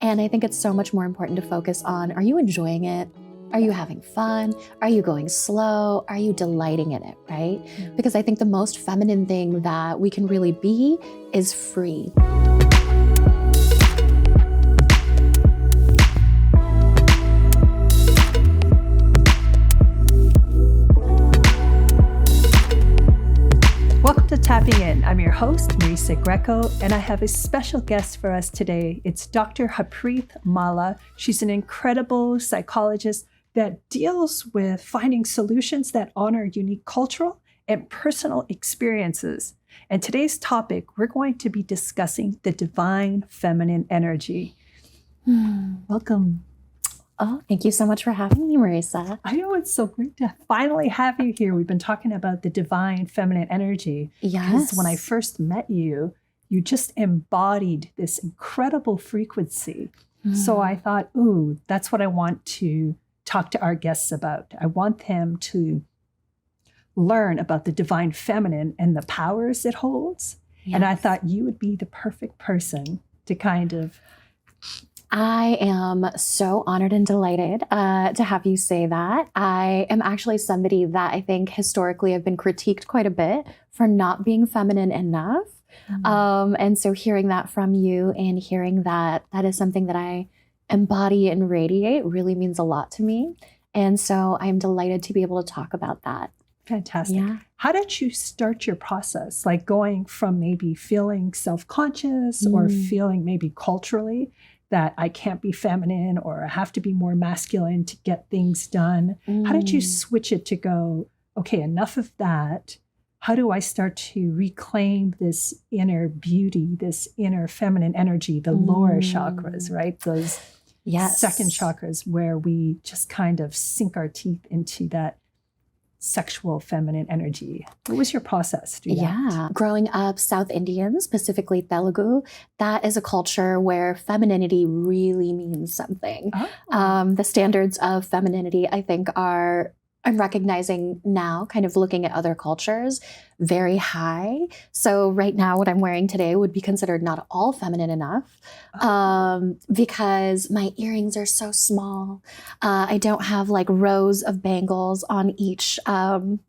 And I think it's so much more important to focus on, are you enjoying it? Are you having fun? Are you going slow? Are you delighting in it, right? Because I think the most feminine thing that we can really be is free. Welcome to Tapping In. I'm your host, Marisa Grieco, and I have a special guest for us today. It's Dr. Harpreet Malla. She's an incredible psychologist that deals with finding solutions that honor unique cultural and personal experiences. And today's topic, we're going to be discussing the divine feminine energy. Welcome. Oh, thank you so much for having me, Marisa. I know, it's so great to finally have you here. We've been talking about the divine feminine energy. Yes. Because when I first met you, you just embodied this incredible frequency. So I thought, ooh, that's what I want to talk to our guests about. I want them to learn about the divine feminine and the powers it holds. Yes. And I thought you would be the perfect person to kind of... I am so honored and delighted to have you say that. I am actually somebody that I think historically have been critiqued quite a bit for not being feminine enough. And so hearing that from you and hearing that is something that I embody and radiate really means a lot to me. And so I'm delighted to be able to talk about that. Fantastic. Yeah. How did you start your process? Like going from maybe feeling self-conscious or feeling maybe culturally that I can't be feminine or I have to be more masculine to get things done. How did you switch it to go, okay, enough of that. How do I start to reclaim this inner beauty, this inner feminine energy, the lower chakras, right? Those second chakras where we just kind of sink our teeth into that sexual feminine energy. What was your process through that? Yeah. Growing up South Indian, specifically Telugu, that is a culture where femininity really means something. The standards of femininity, I think, I'm recognizing now, kind of looking at other cultures, very high. So right now, what I'm wearing today would be considered not at all feminine enough because my earrings are so small. I don't have like rows of bangles on each, arm.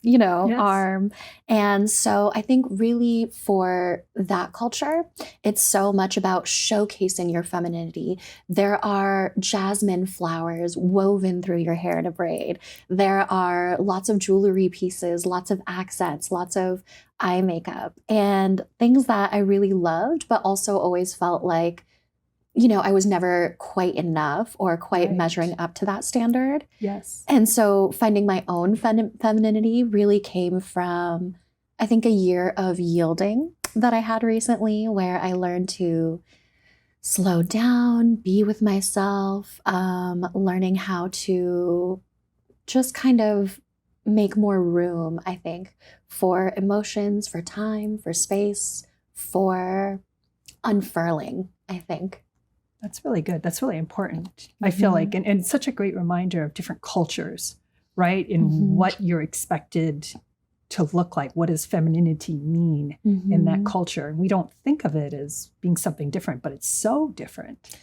And so I think really for that culture, it's so much about showcasing your femininity. There are jasmine flowers woven through your hair in a braid. There are lots of jewelry pieces, lots of accents, lots of eye makeup, and things that I really loved, but also always felt like, I was never quite enough or quite measuring up to that standard. Yes. And so finding my own femininity really came from, I think, a year of yielding that I had recently, where I learned to slow down, be with myself, learning how to just kind of make more room, I think, for emotions, for time, for space, for unfurling, I think. That's really good. That's really important. I feel like, and it's such a great reminder of different cultures, right? In what you're expected to look like. What does femininity mean in that culture? And we don't think of it as being something different, but it's so different.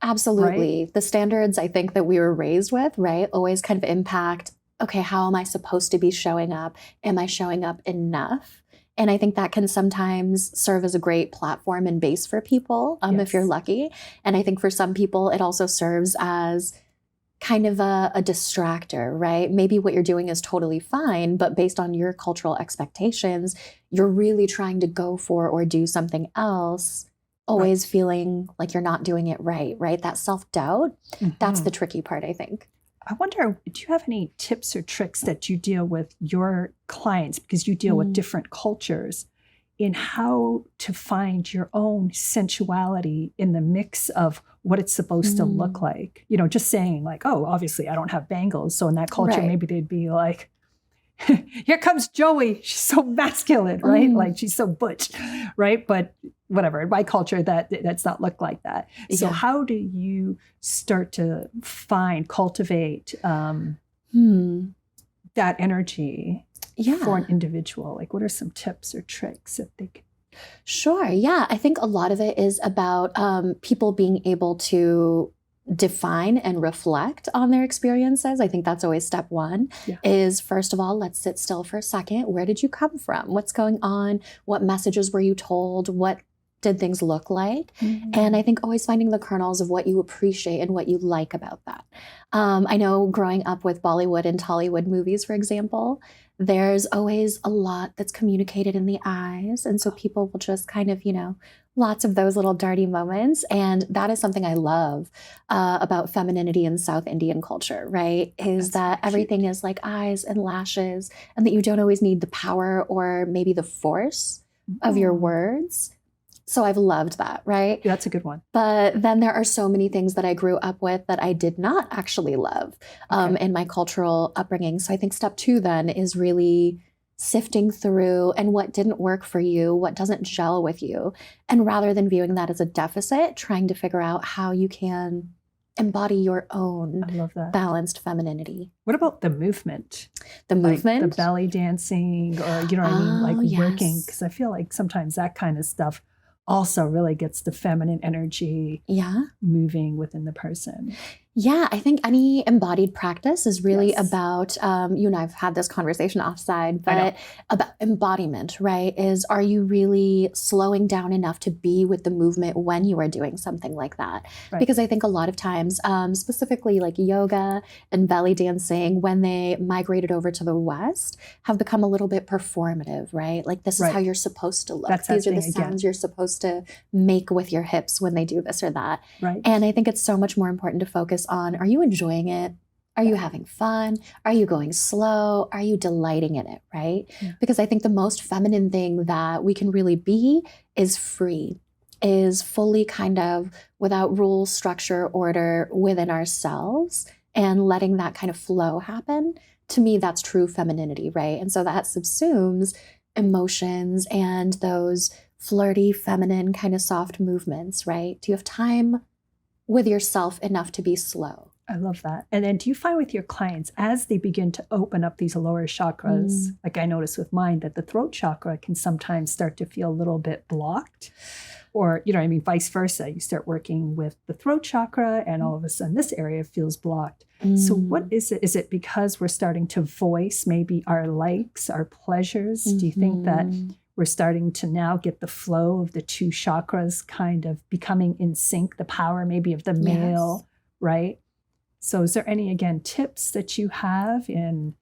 Absolutely. Right? The standards, I think, that we were raised with, right, always kind of impact, okay, how am I supposed to be showing up? Am I showing up enough? And I think that can sometimes serve as a great platform and base for people, if you're lucky. And I think for some people, it also serves as kind of a distractor, right? Maybe what you're doing is totally fine, but based on your cultural expectations, you're really trying to go for or do something else, always feeling like you're not doing it right? That self-doubt, that's the tricky part, I think. I wonder, do you have any tips or tricks that you deal with your clients, because you deal with different cultures, in how to find your own sensuality in the mix of what it's supposed to look like? Just saying like, oh, obviously I don't have bangles. So in that culture, maybe they'd be like, here comes Joey. She's so masculine, right? Like she's so butch, right? But whatever, in my culture, that's not look like that. So how do you start to cultivate that energy for an individual? Like what are some tips or tricks that they could Sure. Yeah. I think a lot of it is about people being able to define and reflect on their experiences. I think that's always step one. Yeah. Is first of all, let's sit still for a second. Where did you come from? What's going on? What messages were you told? What did things look like? And I think always finding the kernels of what you appreciate and what you like about that. I know growing up with Bollywood and Tollywood movies, for example, there's always a lot that's communicated in the eyes. And so people will just kind of, lots of those little dirty moments. And that is something I love about femininity in South Indian culture, right? Is that everything is like eyes and lashes, and that you don't always need the power or maybe the force of your words. So I've loved that, right? That's a good one. But then there are so many things that I grew up with that I did not actually love in my cultural upbringing. So I think step two then is really sifting through and what didn't work for you, what doesn't gel with you. And rather than viewing that as a deficit, trying to figure out how you can embody your own balanced femininity. What about the movement? The movement? Like the belly dancing or, what I mean? Like working. Because I feel like sometimes that kind of stuff also really gets the feminine energy moving within the person. Yeah, I think any embodied practice is really about, you and I've had this conversation offside, but about embodiment, right? Are you really slowing down enough to be with the movement when you are doing something like that? Right. Because I think a lot of times, specifically like yoga and belly dancing, when they migrated over to the West, have become a little bit performative, right? Like this is how you're supposed to look. These are the sounds you're supposed to make with your hips when they do this or that. Right. And I think it's so much more important to focus on, are you enjoying it? Are you having fun? Are you going slow? Are you delighting in it, right? Yeah. Because I think the most feminine thing that we can really be is free, is fully kind of without rule, structure, order within ourselves and letting that kind of flow happen. To me, that's true femininity, right? And so that subsumes emotions and those flirty, feminine, kind of soft movements, right? Do you have time with yourself enough to be slow? I love that. And then do you find with your clients, as they begin to open up these lower chakras, like I noticed with mine, that the throat chakra can sometimes start to feel a little bit blocked? Or, vice versa. You start working with the throat chakra and all of a sudden this area feels blocked. So what is it? Is it because we're starting to voice maybe our likes, our pleasures? Do you think that we're starting to now get the flow of the two chakras kind of becoming in sync, the power maybe of the male, right? So is there any, again, tips that you have in?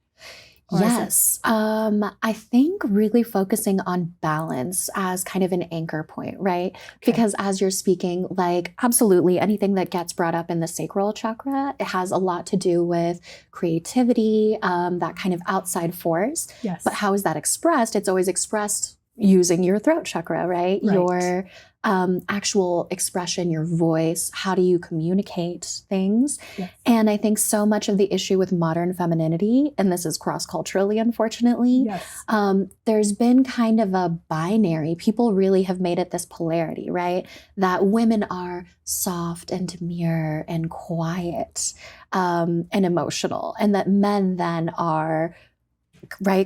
Yes. I think really focusing on balance as kind of an anchor point, right? Okay. Because as you're speaking, like absolutely anything that gets brought up in the sacral chakra, it has a lot to do with creativity, that kind of outside force. Yes. But how is that expressed? It's always expressed using your throat chakra, right? Your actual expression, your voice, how do you communicate things? Yes. And I think so much of the issue with modern femininity, and this is cross-culturally, unfortunately, there's been kind of a binary. People really have made it this polarity, right? That women are soft and demure and quiet and emotional, and that men then are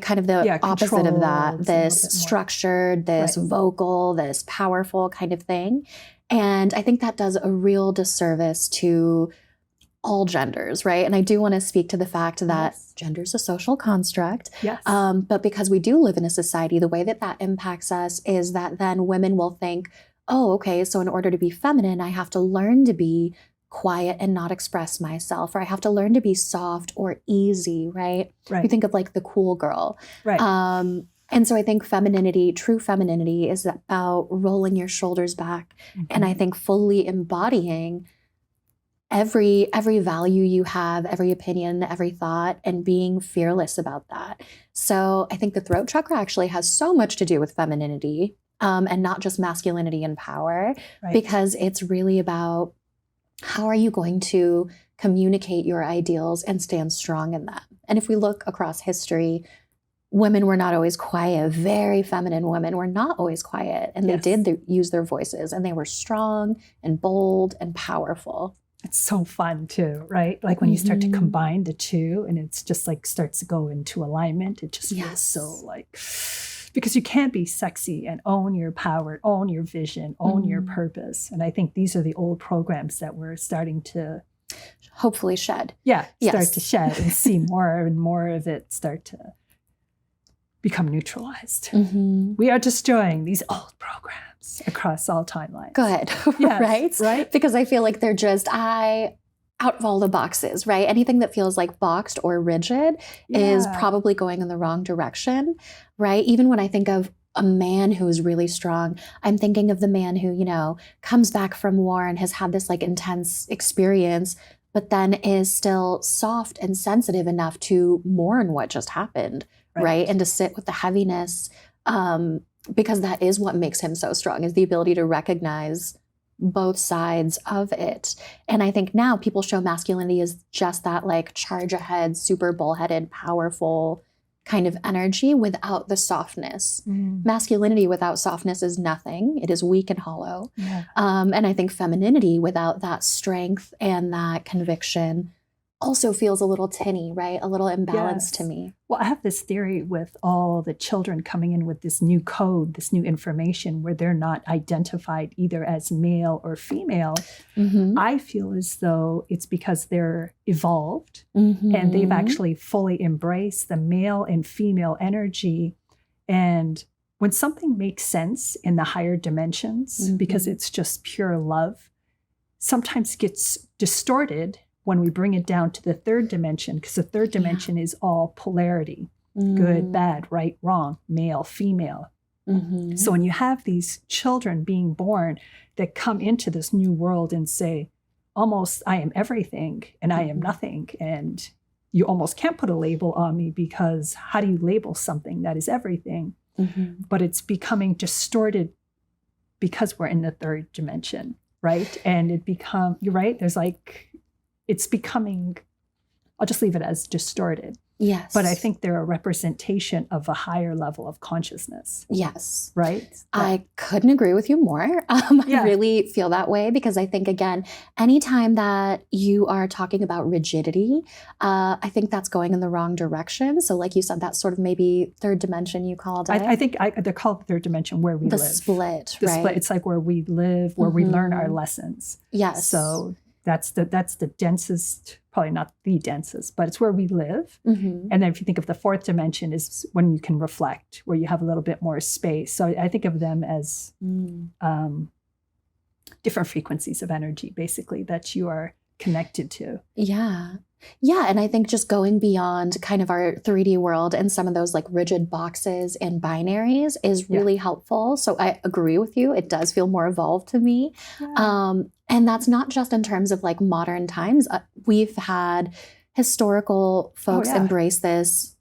kind of the opposite of that, this structured, this vocal, this powerful kind of thing. And I think that does a real disservice to all genders, right? And I do want to speak to the fact that gender is a social construct. Yes. But because we do live in a society, the way that that impacts us is that then women will think, oh, okay, so in order to be feminine, I have to learn to be quiet and not express myself, or I have to learn to be soft or easy, right? You think of like the cool girl. Right. And so I think femininity, true femininity, is about rolling your shoulders back. And I think fully embodying every value you have, every opinion, every thought, and being fearless about that. So I think the throat chakra actually has so much to do with femininity, and not just masculinity and power, because it's really about how are you going to communicate your ideals and stand strong in that? And if we look across history, women were not always quiet. Very feminine women were not always quiet. And they did use their voices. And they were strong and bold and powerful. It's so fun too, right? Like when you start to combine the two and it's just like starts to go into alignment. It just feels so like Because you can't be sexy and own your power, own your vision, own your purpose. And I think these are the old programs that we're starting to hopefully shed. Start to shed and see more and more of it start to become neutralized. We are destroying these old programs across all timelines. Good. Right? Because I feel like they're just, out of all the boxes, right? Anything that feels like boxed or rigid is probably going in the wrong direction, right? Even when I think of a man who is really strong, I'm thinking of the man who, you know, comes back from war and has had this like intense experience, but then is still soft and sensitive enough to mourn what just happened, right? And to sit with the heaviness, because that is what makes him so strong, is the ability to recognize both sides of it. And I think now people show masculinity as just that like charge ahead, super bullheaded, powerful kind of energy without the softness. Masculinity without softness is nothing. It is weak and hollow. And I think femininity without that strength and that conviction also feels a little tinny, right? A little imbalanced to me. Well, I have this theory with all the children coming in with this new code, this new information where they're not identified either as male or female. I feel as though it's because they're evolved and they've actually fully embraced the male and female energy. And when something makes sense in the higher dimensions, because it's just pure love, sometimes gets distorted when we bring it down to the third dimension, because the third dimension is all polarity, good, bad, right, wrong, male, female. So when you have these children being born that come into this new world and say, almost, I am everything and I am nothing, and you almost can't put a label on me, because how do you label something that is everything? But it's becoming distorted because we're in the third dimension, right? And you're right, there's like, it's becoming, I'll just leave it as distorted. Yes. But I think they're a representation of a higher level of consciousness. Yes. Right? I couldn't agree with you more. I really feel that way, because I think, again, anytime that you are talking about rigidity, I think that's going in the wrong direction. So like you said, that's sort of maybe third dimension you called it. I think they call it the third dimension, where we live. The split. It's like where we live, where we learn our lessons. Yes. So that's the densest, probably not the densest, but it's where we live. And then if you think of the fourth dimension, is when you can reflect, where you have a little bit more space. So I think of them as different frequencies of energy, basically, that you are connected to. Yeah. And I think just going beyond kind of our 3D world and some of those like rigid boxes and binaries is really helpful. So I agree with you. It does feel more evolved to me. And that's not just in terms of like modern times. We've had historical folks embrace this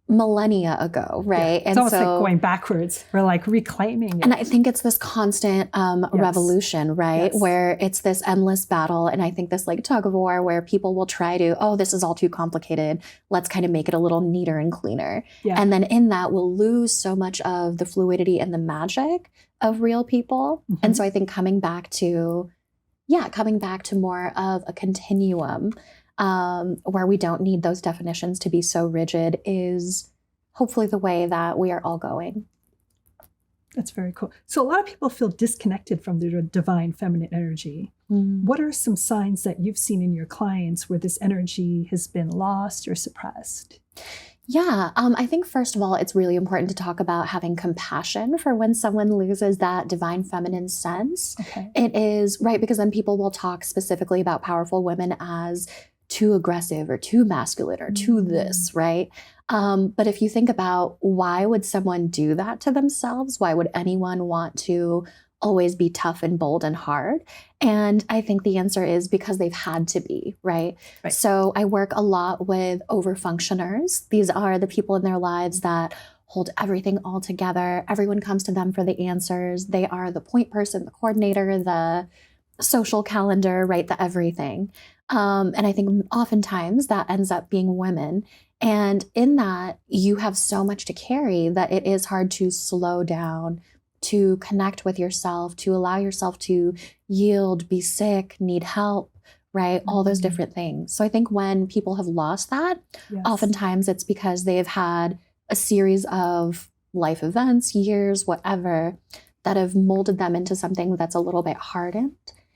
millennia ago, right? It's almost like going backwards. We're like reclaiming it. And I think it's this constant revolution, right? Where it's this endless battle. And I think this like tug of war where people will try to, this is all too complicated. Let's kind of make it a little neater and cleaner. And then in that, we'll lose so much of the fluidity and the magic of real people. And so I think coming back to more of a continuum, where we don't need those definitions to be so rigid, is hopefully the way that we are all going. That's very cool. So a lot of people feel disconnected from the divine feminine energy. What are some signs that you've seen in your clients where this energy has been lost or suppressed? Yeah, I think first of all, it's really important to talk about having compassion for when someone loses that divine feminine sense. It is, right, because then people will talk specifically about powerful women as too aggressive or too masculine or too this, right? But if you think about, why would someone do that to themselves? Why would anyone want to always be tough and bold and hard? And I think the answer is because they've had to be, right? So I work a lot with overfunctioners. These are the people in their lives that hold everything all together. Everyone comes to them for the answers. They are the point person, the coordinator, the social calendar, right? The everything. And I think oftentimes that ends up being women. And in that, you have so much to carry that it is hard to slow down, to connect with yourself, to allow yourself to yield, be sick, need help, right? All those different things. So I think when people have lost that, oftentimes it's because they've had a series of life events, years, whatever, that have molded them into something that's a little bit hardened.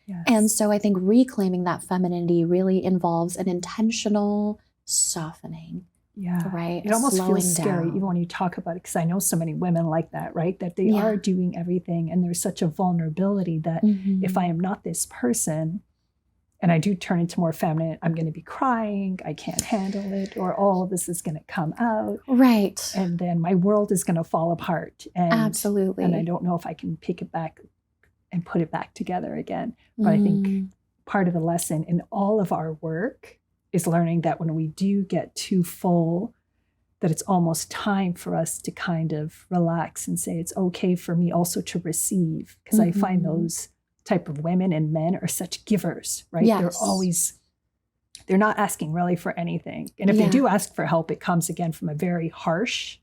Yes. And so I think reclaiming that femininity really involves an intentional softening. Yeah. Right. It almost Slowing feels scary, down. even when you talk about it, because I know so many women like that, right? That they are doing everything, and there's such a vulnerability that if I am not this person and I do turn into more feminine, I'm going to be crying, I can't handle it, or all of this is going to come out. Right. And then my world is going to fall apart. And, Absolutely. And I don't know if I can pick it back and put it back together again. But I think part of the lesson in all of our work is learning that when we do get too full, that it's almost time for us to kind of relax and say, it's okay for me also to receive. Because I find those type of women and men are such givers, right? Yes. They're not asking really for anything. And if they do ask for help, it comes again from a very harsh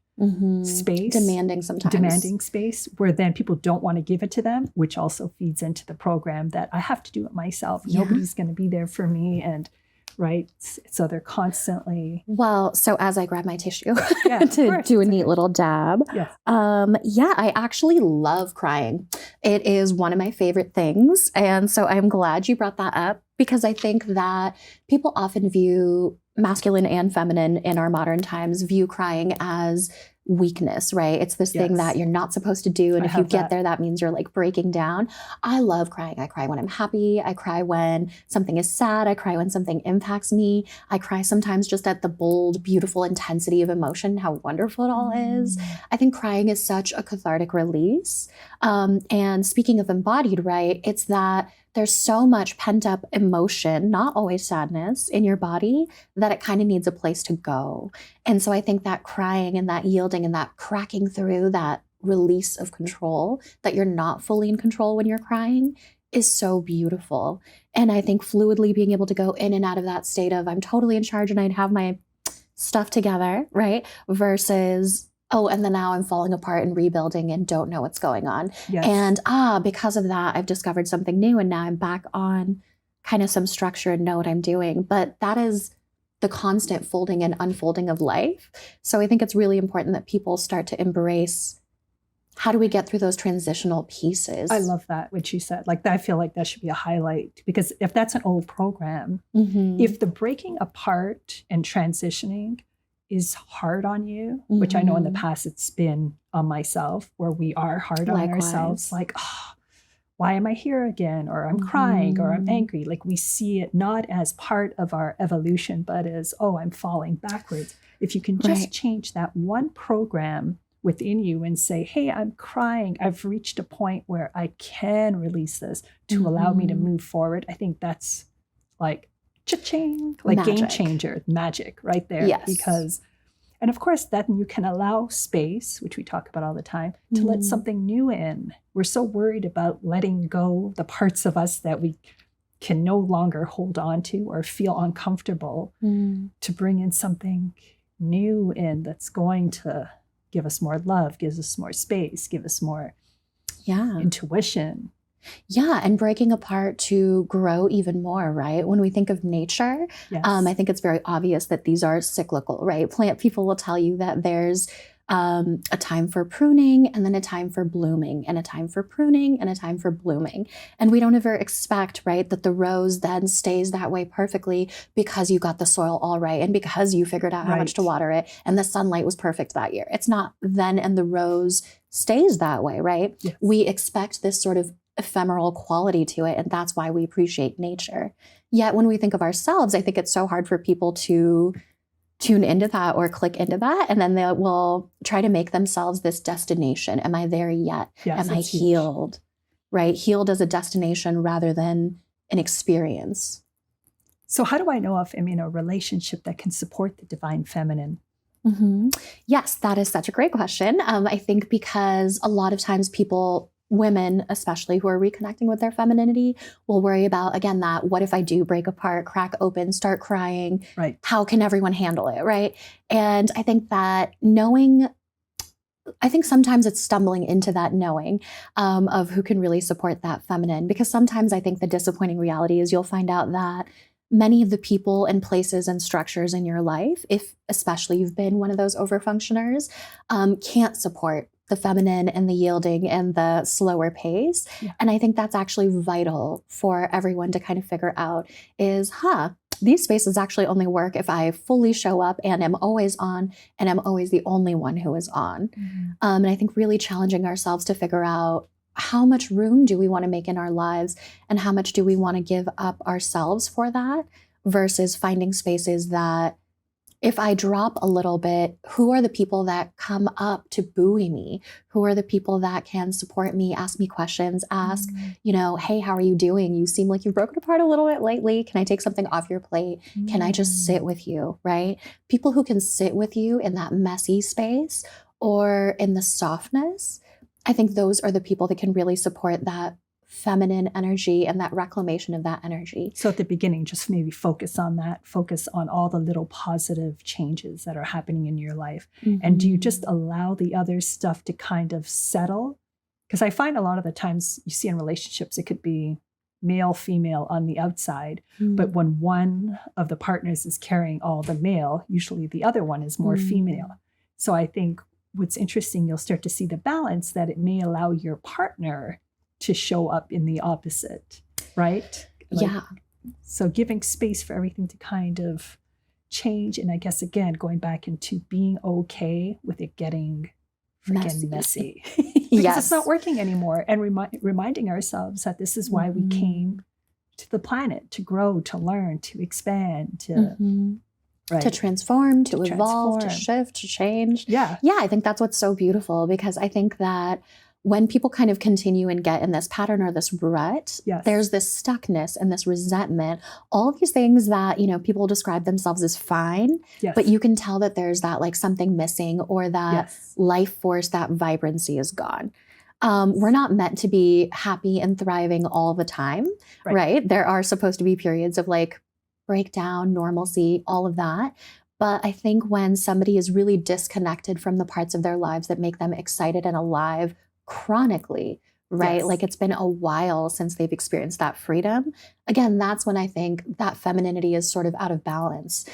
space. Demanding space, where then people don't want to give it to them, which also feeds into the program that I have to do it myself. Yeah. Nobody's going to be there for me. And right. So they're constantly. Well, so as I grab my tissue to do a neat little dab. Yes. I actually love crying. It is one of my favorite things. And so I'm glad you brought that up, because I think that people often view masculine and feminine in our modern times view crying as weakness, right? It's this thing that you're not supposed to do. And if you get there, that means you're like breaking down. I love crying. I cry when I'm happy. I cry when something is sad. I cry when something impacts me. I cry sometimes just at the bold, beautiful intensity of emotion, how wonderful it all is. I think crying is such a cathartic release. And speaking of embodied, right, it's that there's so much pent up emotion, not always sadness, in your body that it kind of needs a place to go. And so I think that crying and that yielding and that cracking through, that release of control, that you're not fully in control when you're crying, is so beautiful. And I think fluidly being able to go in and out of that state of I'm totally in charge and I'd have my stuff together, right? Versus and then now I'm falling apart and rebuilding and don't know what's going on. Yes. And because of that, I've discovered something new and now I'm back on kind of some structure and know what I'm doing. But that is the constant folding and unfolding of life. So I think it's really important that people start to embrace, how do we get through those transitional pieces? I love that, what you said. Like, I feel like that should be a highlight, because if that's an old program, if the breaking apart and transitioning is hard on you, which I know in the past it's been on myself, where we are hard on ourselves, like, why am I here again? Or I'm crying, or I'm angry. Like, we see it not as part of our evolution, but as, I'm falling backwards. If you can just change that one program within you and say, hey, I'm crying. I've reached a point where I can release this to allow me to move forward. I think that's like, cha-ching, like magic. Game changer, magic right there. Yes. Because, and of course, then you can allow space, which we talk about all the time, to let something new in. We're so worried about letting go the parts of us that we can no longer hold on to or feel uncomfortable, to bring in something new in that's going to give us more love, gives us more space, give us more intuition. Yeah, and breaking apart to grow even more, right? When we think of nature, I think it's very obvious that these are cyclical, right? Plant people will tell you that there's a time for pruning and then a time for blooming and a time for pruning and a time for blooming. And we don't ever expect, right, that the rose then stays that way perfectly because you got the soil all right and because you figured out how much to water it and the sunlight was perfect that year. It's not then and the rose stays that way, right? Yes. We expect this sort of ephemeral quality to it, and that's why we appreciate nature. Yet when we think of ourselves, I think it's so hard for people to tune into that or click into that, and then they will try to make themselves this destination. Am I there yet? Yes, am I healed? Huge. Right? Healed as a destination rather than an experience. So how do I know if I'm in a relationship that can support the divine feminine? Yes, that is such a great question. I think because a lot of times people, women especially, who are reconnecting with their femininity will worry about, again, that what if I do break apart, crack open, start crying? Right. How can everyone handle it, right? And I think that I think sometimes it's stumbling into that knowing of who can really support that feminine. Because sometimes I think the disappointing reality is you'll find out that many of the people and places and structures in your life, if especially you've been one of those overfunctioners, can't support the feminine and the yielding and the slower pace. Yeah. And I think that's actually vital for everyone to kind of figure out is, these spaces actually only work if I fully show up and am always on and I'm always the only one who is on. And I think really challenging ourselves to figure out how much room do we want to make in our lives and how much do we want to give up ourselves for that versus finding spaces that if I drop a little bit, who are the people that come up to buoy me? Who are the people that can support me, ask me questions, ask, hey, how are you doing? You seem like you've broken apart a little bit lately. Can I take something off your plate? Can I just sit with you, right? People who can sit with you in that messy space or in the softness, I think those are the people that can really support that feminine energy and that reclamation of that energy. So at the beginning, just maybe focus on that, focus on all the little positive changes that are happening in your life. And do you just allow the other stuff to kind of settle? Because I find a lot of the times you see in relationships, it could be male, female on the outside, but when one of the partners is carrying all the male, usually the other one is more female. So I think what's interesting, you'll start to see the balance that it may allow your partner to show up in the opposite, right? So giving space for everything to kind of change. And I guess, again, going back into being okay with it getting freaking messy. Because it's not working anymore. And reminding ourselves that this is why we came to the planet, to grow, to learn, to expand, to... to transform, to evolve, to shift, to change. Yeah, I think that's what's so beautiful, because I think that when people kind of continue and get in this pattern or this rut, there's this stuckness and this resentment, all of these things that, people describe themselves as fine, but you can tell that there's that like something missing or that life force, that vibrancy is gone. We're not meant to be happy and thriving all the time, right? There are supposed to be periods of like breakdown, normalcy, all of that. But I think when somebody is really disconnected from the parts of their lives that make them excited and alive chronically, right? Like it's been a while since they've experienced that freedom. Again, that's when I think that femininity is sort of out of balance.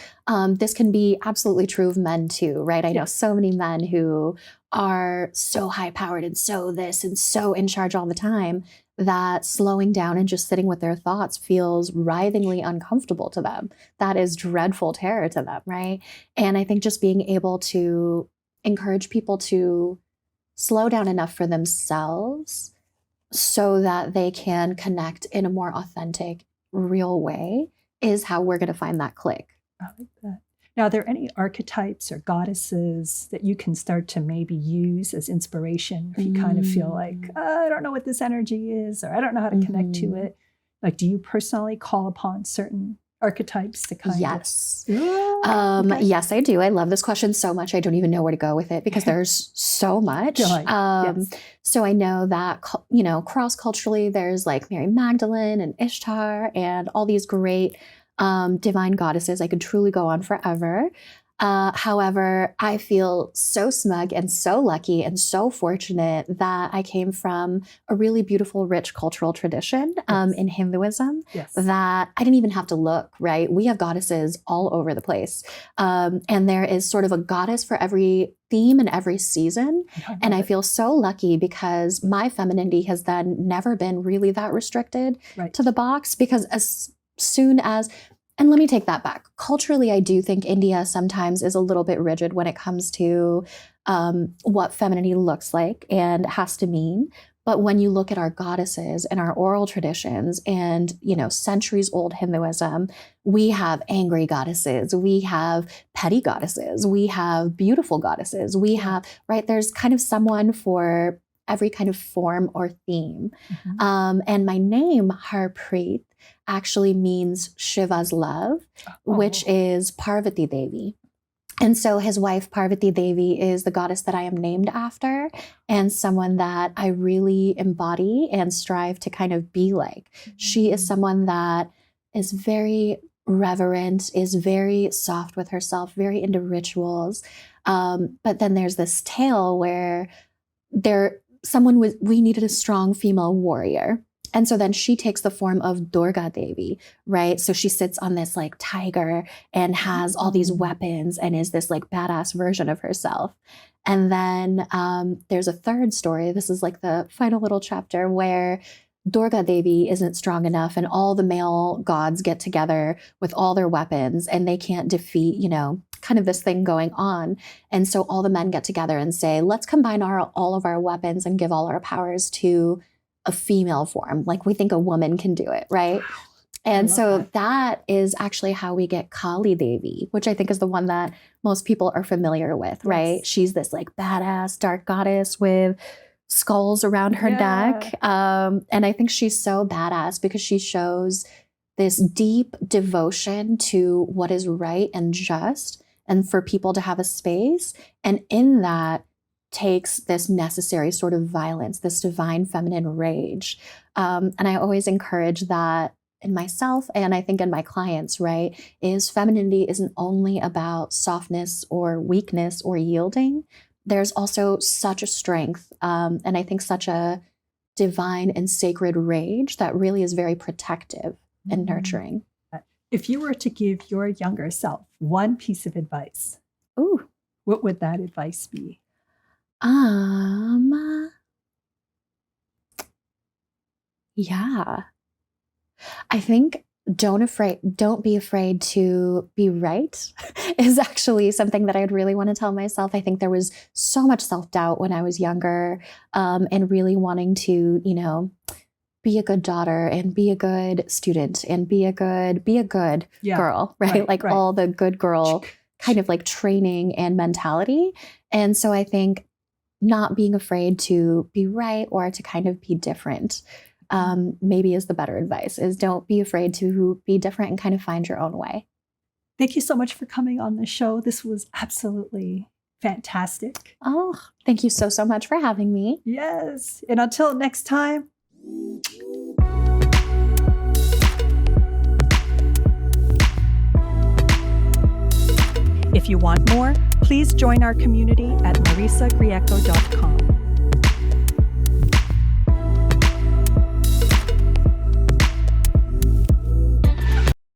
This can be absolutely true of men too, right? I know so many men who are so high powered and so this and so in charge all the time that slowing down and just sitting with their thoughts feels writhingly uncomfortable to them. That is dreadful terror to them, right? And I think just being able to encourage people to slow down enough for themselves so that they can connect in a more authentic, real way is how we're going to find that click. I like that. Now, are there any archetypes or goddesses that you can start to maybe use as inspiration if you kind of feel like, I don't know what this energy is, or I don't know how to connect to it? Like, do you personally call upon certain archetypes to kind of... Yes, I do. I love this question so much. I don't even know where to go with it because there's so much. So I know that, cross-culturally, there's like Mary Magdalene and Ishtar and all these great divine goddesses. I could truly go on forever. However, I feel so smug and so lucky and so fortunate that I came from a really beautiful, rich cultural tradition in Hinduism that I didn't even have to look, right? We have goddesses all over the place. And there is sort of a goddess for every theme and every season. And I feel so lucky because my femininity has then never been really that restricted to the box, because as soon as... And let me take that back. Culturally, I do think India sometimes is a little bit rigid when it comes to what femininity looks like and has to mean. But when you look at our goddesses and our oral traditions and, centuries old Hinduism, we have angry goddesses, we have petty goddesses, we have beautiful goddesses, we have, right? There's kind of someone for every kind of form or theme. And my name, Harpreet, actually means Shiva's love, which is Parvati Devi. And so his wife, Parvati Devi, is the goddess that I am named after and someone that I really embody and strive to kind of be like. She is someone that is very reverent, is very soft with herself, very into rituals. But then there's this tale where we needed a strong female warrior. And so then she takes the form of Durga Devi, right? So she sits on this like tiger and has all these weapons and is this like badass version of herself. And then there's a third story. This is like the final little chapter where Durga Devi isn't strong enough and all the male gods get together with all their weapons and they can't defeat, kind of this thing going on. And so all the men get together and say, let's combine all of our weapons and give all our powers to a female form. Like we think a woman can do it, right? Wow. And so that is actually how we get Kali Devi, which I think is the one that most people are familiar with, right? Yes. She's this like badass dark goddess with skulls around her neck. And I think she's so badass because she shows this deep devotion to what is right and just, and for people to have a space. And in that takes this necessary sort of violence, this divine feminine rage. And I always encourage that in myself, and I think in my clients, right, is femininity isn't only about softness or weakness or yielding. There's also such a strength, and I think such a divine and sacred rage that really is very protective and nurturing. If you were to give your younger self one piece of advice, what would that advice be? Yeah. I think don't be afraid to be right is actually something that I'd really want to tell myself. I think there was so much self-doubt when I was younger, and really wanting to, be a good daughter and be a good student and be a good girl, right? Like all the good girl kind of like training and mentality. And so I think not being afraid to be right or to kind of be different, maybe is the better advice, is don't be afraid to be different and kind of find your own way. Thank you so much for coming on the show. This was absolutely fantastic. Oh, thank you so much for having me. Yes. And until next time. If you want more, please join our community at marisagrieko.com.